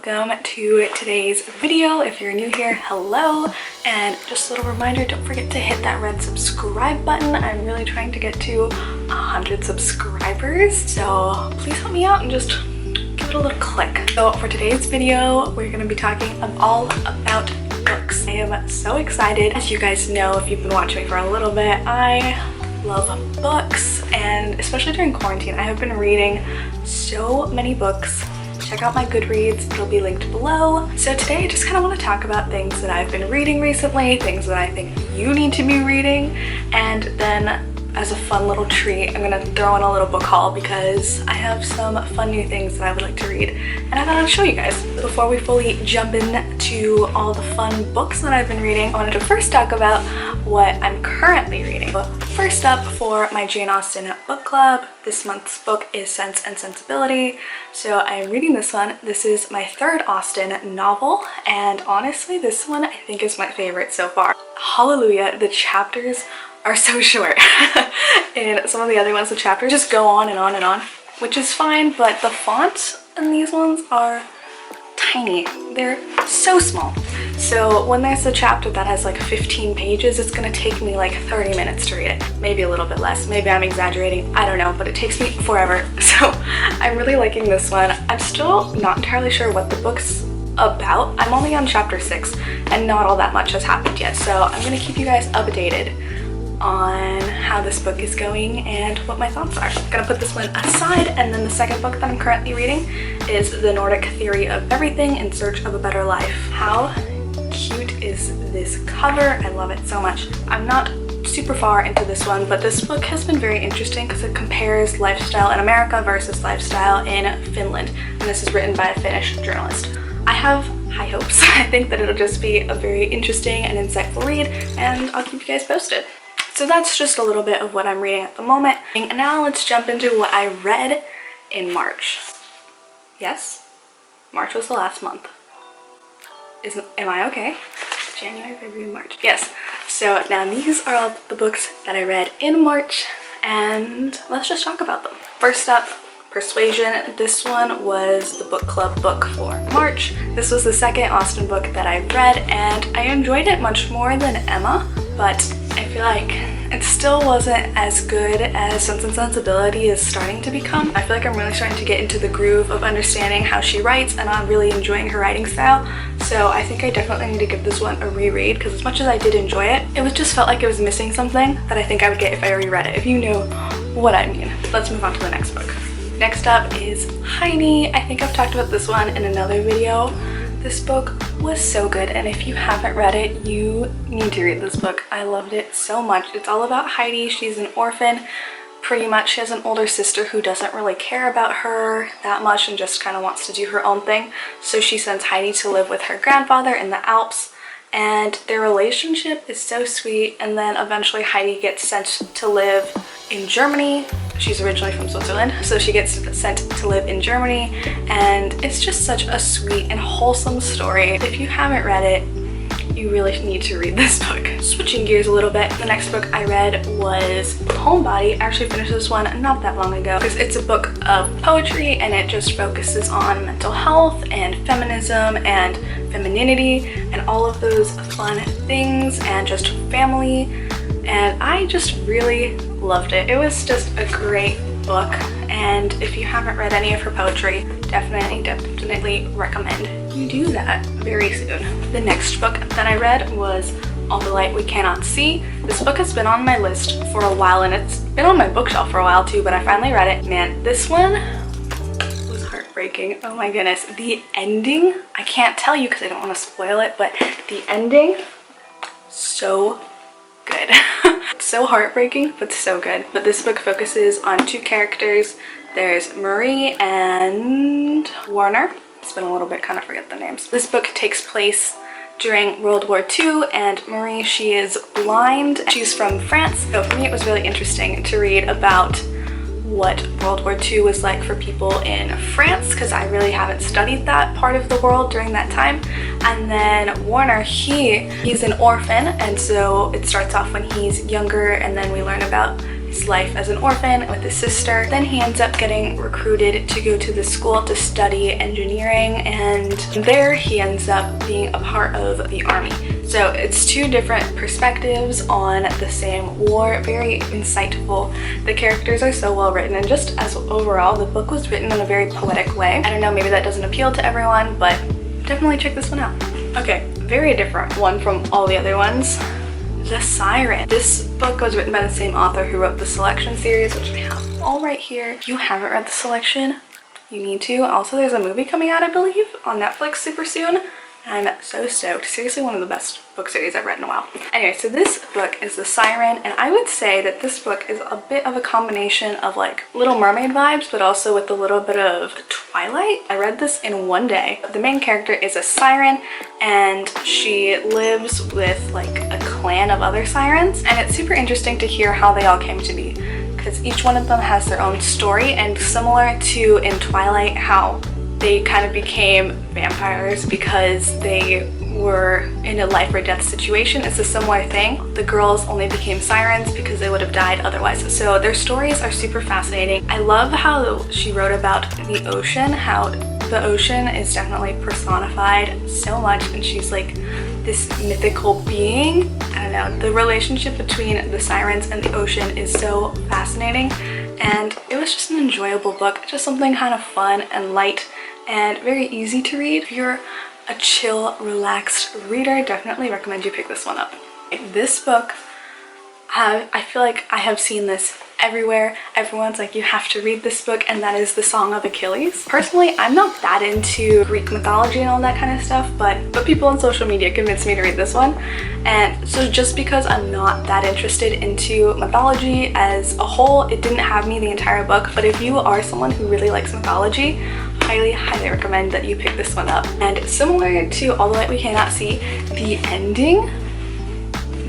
welcome to today's video. If you're new here, hello, and just a little reminder, don't forget to hit that red subscribe button. I'm really trying to get to 100 subscribers, so please help me out and just give it a little click. So for today's video, we're going to be talking all about books. I am so excited. As you guys know, if you've been watching me for a little bit, I love books, and especially during quarantine, I have been reading so many books. Check out my Goodreads, it'll be linked below. So today I just kind of want to talk about things that I've been reading recently, things that I think you need to be reading, and then as a fun little treat, I'm gonna throw in a little book haul because I have some fun new things that I would like to read and I thought I'd show you guys. Before we fully jump into all the fun books that I've been reading, I wanted to first talk about what I'm currently reading. First up, for my Jane Austen book club, this month's book is Sense and Sensibility. So I'm reading this one. This is my third Austen novel, and honestly, this one I think is my favorite so far. Hallelujah, the chapters are so short. And some of the other ones, the chapters just go on and on and on, which is fine, but the fonts in these ones are tiny. They're so small. So when there's a chapter that has like 15 pages, it's gonna take me like 30 minutes to read it. Maybe a little bit less. Maybe I'm exaggerating. I don't know, but it takes me forever. So I'm really liking this one. I'm still not entirely sure what the book's about. I'm only on chapter 6 and not all that much has happened yet. So I'm gonna keep you guys updated on how this book is going and what my thoughts are. I'm gonna put this one aside, and then the second book that I'm currently reading is The Nordic Theory of Everything in Search of a Better Life. How cute is this cover? I love it so much. I'm not super far into this one, but this book has been very interesting because it compares lifestyle in America versus lifestyle in Finland, and this is written by a Finnish journalist. I have high hopes. I think that it'll just be a very interesting and insightful read, and I'll keep you guys posted. So that's just a little bit of what I'm reading at the moment. And now let's jump into what I read in March. Yes, March was the last month. Am I okay? January, February, March. Yes. So now these are all the books that I read in March, and let's just talk about them. First up, Persuasion. This one was the book club book for March. This was the second Austen book that I read, and I enjoyed it much more than Emma, but I feel like it still wasn't as good as Sense and Sensibility is starting to become. I feel like I'm really starting to get into the groove of understanding how she writes, and I'm really enjoying her writing style. So I think I definitely need to give this one a reread, because as much as I did enjoy it, it was just felt like it was missing something that I think I would get if I reread it, if you know what I mean. Let's move on to the next book. Next up is Heidi. I think I've talked about this one in another video. This book was so good, and if you haven't read it, you need to read this book. I loved it so much. It's all about Heidi. She's an orphan. Pretty much, she has an older sister who doesn't really care about her that much and just kind of wants to do her own thing. So she sends Heidi to live with her grandfather in the Alps, and their relationship is so sweet. And then eventually Heidi gets sent to live in Germany. She's originally from Switzerland, so she gets sent to live in Germany, and it's just such a sweet and wholesome story. If you haven't read it, you really need to read this book. Switching gears a little bit, the next book I read was Homebody. I actually finished this one not that long ago because it's a book of poetry, and it just focuses on mental health and feminism and femininity and all of those fun things and just family, and I just really loved it. It was just a great book, and if you haven't read any of her poetry, definitely recommend you do that very soon. The next book that I read was All the Light We Cannot See. This book has been on my list for a while, and it's been on my bookshelf for a while too, but I finally read it. Man, this one was heartbreaking. Oh my goodness. The ending, I can't tell you because I don't want to spoil it, but the ending, so good. So heartbreaking, but so good. But this book focuses on two characters. There's Marie and Warner. It's been a little bit, kind of forget the names. This book takes place during World War II, and Marie, she is blind. She's from France. So for me, it was really interesting to read about what World War II was like for people in France, because I really haven't studied that part of the world during that time. And then Warner, he's an orphan, and so it starts off when he's younger, and then we learn about his life as an orphan with his sister. Then he ends up getting recruited to go to the school to study engineering, and there he ends up being a part of the army. So it's two different perspectives on the same war, very insightful. The characters are so well written, and just as overall, the book was written in a very poetic way. I don't know, maybe that doesn't appeal to everyone, but definitely check this one out. Okay, very different one from all the other ones. The Siren. This book was written by the same author who wrote the Selection series, which I have all right here. If you haven't read the Selection, you need to. Also, there's a movie coming out, I believe, on Netflix super soon. I'm so stoked. Seriously, one of the best book series I've read in a while. Anyway, so this book is The Siren, and I would say that this book is a bit of a combination of like Little Mermaid vibes, but also with a little bit of Twilight. I read this in one day. The main character is a siren, and she lives with like a clan of other sirens, and it's super interesting to hear how they all came to be, because each one of them has their own story, and similar to in Twilight how they kind of became vampires because they were in a life or death situation. It's a similar thing. The girls only became sirens because they would have died otherwise. So their stories are super fascinating. I love how she wrote about the ocean, how the ocean is definitely personified so much, and she's like this mythical being. I don't know, the relationship between the sirens and the ocean is so fascinating, and it was just an enjoyable book, just something kind of fun and light and very easy to read. If you're a chill, relaxed reader, definitely recommend you pick this one up. This book, I feel like I have seen this everywhere. Everyone's like, you have to read this book, and that is The Song of Achilles. Personally, I'm not that into Greek mythology and all that kind of stuff, but people on social media convinced me to read this one. And so just because I'm not that interested into mythology as a whole, it didn't have me the entire book. But if you are someone who really likes mythology, highly recommend that you pick this one up. And similar to All the Light We Cannot See, the ending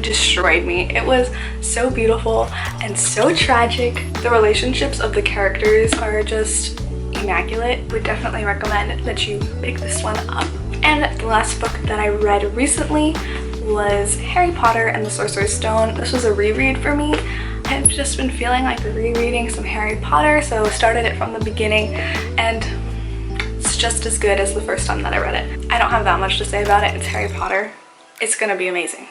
destroyed me. It was so beautiful and so tragic. The relationships of the characters are just immaculate. Would definitely recommend that you pick this one up. And the last book that I read recently was Harry Potter and the Sorcerer's Stone. This was a reread for me. I've just been feeling like rereading some Harry Potter, so I started it from the beginning, and it's just as good as the first time that I read it. I don't have that much to say about it. It's Harry Potter. It's gonna be amazing.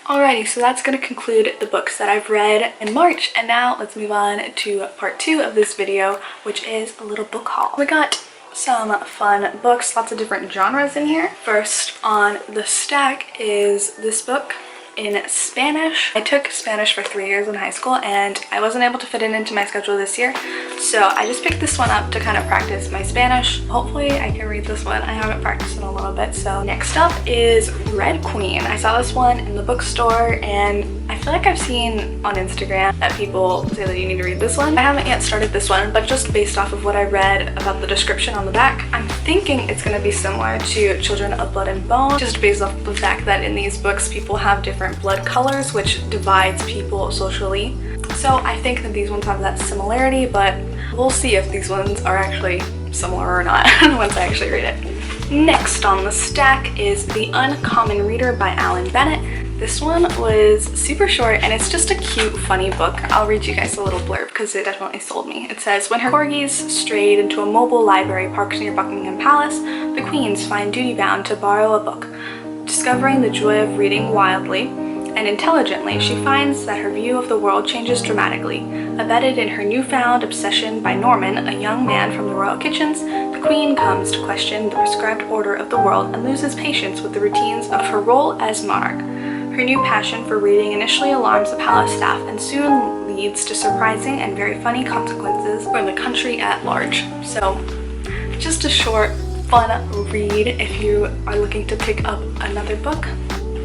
Alrighty, so that's going to conclude the books that I've read in March, and now let's move on to part 2 of this video, which is a little book haul. We got some fun books, lots of different genres in here. First on the stack is this book in Spanish. I took Spanish for 3 years in high school, and I wasn't able to fit it into my schedule this year, so I just picked this one up to kind of practice my Spanish. Hopefully I can read this one. I haven't practiced in a little bit. So next up is Red Queen. I saw this one in the bookstore, and I feel like I've seen on Instagram that people say that you need to read this one. I haven't yet started this one, but just based off of what I read about the description on the back, I'm thinking it's going to be similar to Children of Blood and Bone, just based off the fact that in these books people have different blood colors, which divides people socially. So I think that these ones have that similarity, but we'll see if these ones are actually similar or not once I actually read it. Next on the stack is The Uncommon Reader by Alan Bennett. This one was super short, and it's just a cute, funny book. I'll read you guys a little blurb because it definitely sold me. It says, when her corgis strayed into a mobile library parked near Buckingham Palace, the queens find duty-bound to borrow a book. Discovering the joy of reading wildly and intelligently, she finds that her view of the world changes dramatically. Abetted in her newfound obsession by Norman, a young man from the royal kitchens, the queen comes to question the prescribed order of the world and loses patience with the routines of her role as monarch. Her new passion for reading initially alarms the palace staff and soon leads to surprising and very funny consequences for the country at large. So, just a short, fun read. If you are looking to pick up another book,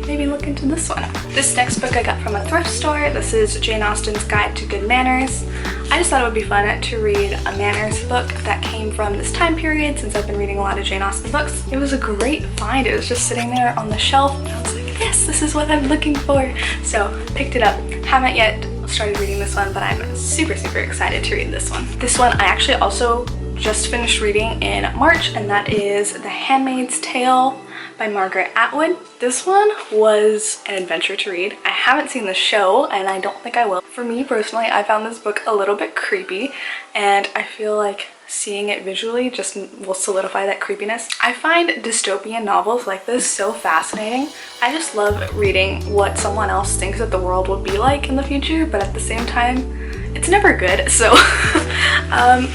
maybe look into this one. This next book I got from a thrift store. This is Jane Austen's Guide to Good Manners. I just thought it would be fun to read a manners book that came from this time period, since I've been reading a lot of Jane Austen books. It was a great find. It was just sitting there on the shelf, and I was like, yes, this is what I'm looking for. So picked it up. Haven't yet started reading this one, but I'm super excited to read this one. This one I actually also just finished reading in March, and that is The Handmaid's Tale by Margaret Atwood. This one was an adventure to read. I haven't seen the show and I don't think I will. For me personally, I found this book a little bit creepy and I feel like seeing it visually just will solidify that creepiness. I find dystopian novels like this so fascinating. I just love reading what someone else thinks that the world will be like in the future, but at the same time, it's never good. So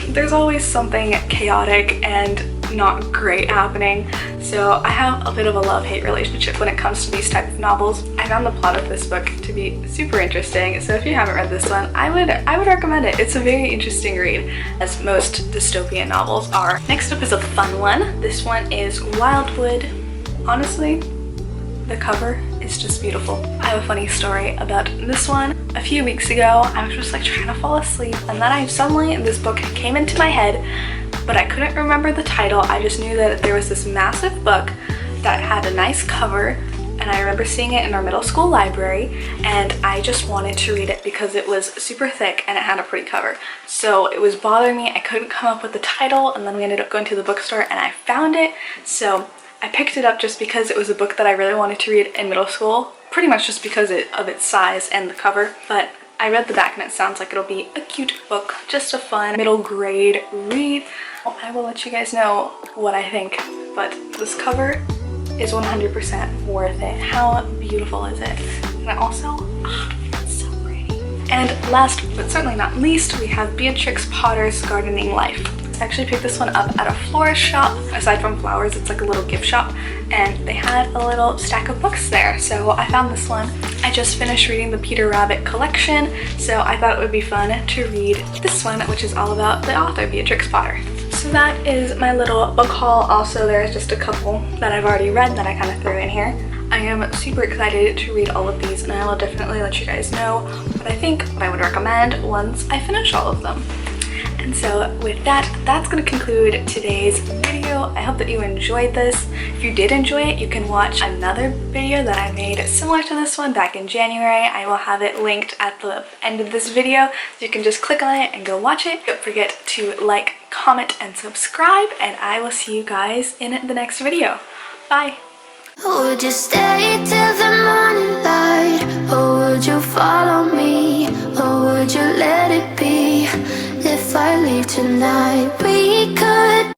there's always something chaotic and not great happening. So I have a bit of a love-hate relationship when it comes to these type of novels. I found the plot of this book to be super interesting, so if you haven't read this one, I would recommend it. It's a very interesting read, as most dystopian novels are. Next up is a fun one. This one is Wildwood. Honestly, the cover is just beautiful. I have a funny story about this one. A few weeks ago, I was just like trying to fall asleep, and then this book came into my head, but I couldn't remember the title. I just knew that there was this massive book that had a nice cover, and I remember seeing it in our middle school library, and I just wanted to read it because it was super thick and it had a pretty cover. So it was bothering me. I couldn't come up with the title, and then we ended up going to the bookstore and I found it. So I picked it up just because it was a book that I really wanted to read in middle school, pretty much just because of its size and the cover. But I read the back and it sounds like it'll be a cute book, just a fun middle grade read. I will let you guys know what I think, but this cover is 100% worth it. How beautiful is it? And also, it's so pretty. And last but certainly not least, we have Beatrix Potter's Gardening Life. I actually picked this one up at a florist shop. Aside from flowers, it's like a little gift shop, and they had a little stack of books there, so I found this one. I just finished reading the Peter Rabbit collection, so I thought it would be fun to read this one, which is all about the author Beatrix Potter. So that is my little book haul. Also, there's just a couple that I've already read that I kind of threw in here. I am super excited to read all of these, and I will definitely let you guys know what I think, what I would recommend once I finish all of them. And so with that, that's going to conclude today's video. I hope that you enjoyed this. If you did enjoy it, you can watch another video that I made similar to this one back in January. I will have it linked at the end of this video, so you can just click on it and go watch it. Don't forget to like, comment, and subscribe, and I will see you guys in the next video. Bye! Would you stay till the morning light, or would you follow me, or would you let it be? If I leave tonight,